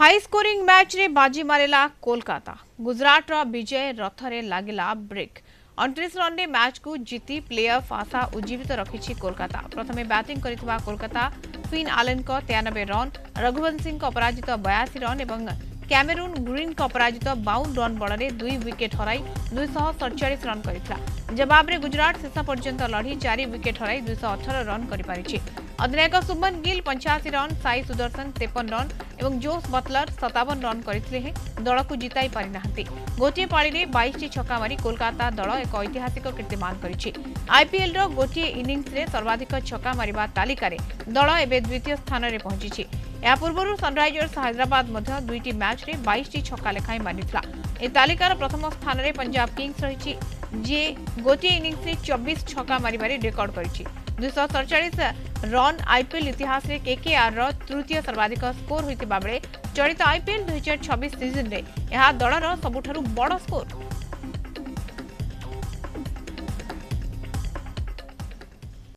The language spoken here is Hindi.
हाई स्कोरिंग मैच रे बाजी मारेला कोलकाता। गुजरात रा विजय रथरे लागिला ब्रेक। 29 रन रे मैच को जीती प्लेऑफ आशा उज्जीवित रखिछि कोलकाता। प्रथमे बैटिंग करितबा कोलकाता फिन आलेन को 93 रन, रघुवंशी को अपराजित 82 रन एवं कैमेरून ग्रीन को अपराजित 52 रन बड़े 2 विकेट हराई 247 रन करितला। जवाब रे गुजरात शेष पर्यंत लढ़ी 4 विकेट हराई 218 रन करि पारिछि। अधिनायक शुभमन गिल 85 रन, साई सुदर्शन 53 रन एवं जोस बटलर 57 रन करथिले दल को जिताई पारि नाहंती। गोटे पारी रे 22 छक्का मारी कोलकाता दल एक ऐतिहासिक कीर्तिमान करिछि। आईपीएल रो गोटे इनिंग्स रे सर्वाधिक छक्का मारिबा तालिका रे दल एबे द्वितीय स्थान रे पहुंचिछि। या पूर्व सनराइजर्स हैदराबाद मध्य दुईटी मैच रे 22 छक्का लेखाई मारिथिला। ए तालिकार प्रथम स्थान रे पंजाब किंग्स रहिछि जे गोटे इनिंग्स रे 24 छक्का मारिबारे रेकर्ड करिछि। 247 रन आईपीएल इतिहास रे केकेआर रो तृतीय सर्वाधिक स्कोर होइतिबा बेले चलित आईपीएल 2026 सीजन रे यह दलर सबुठारु बड़ स्कोर।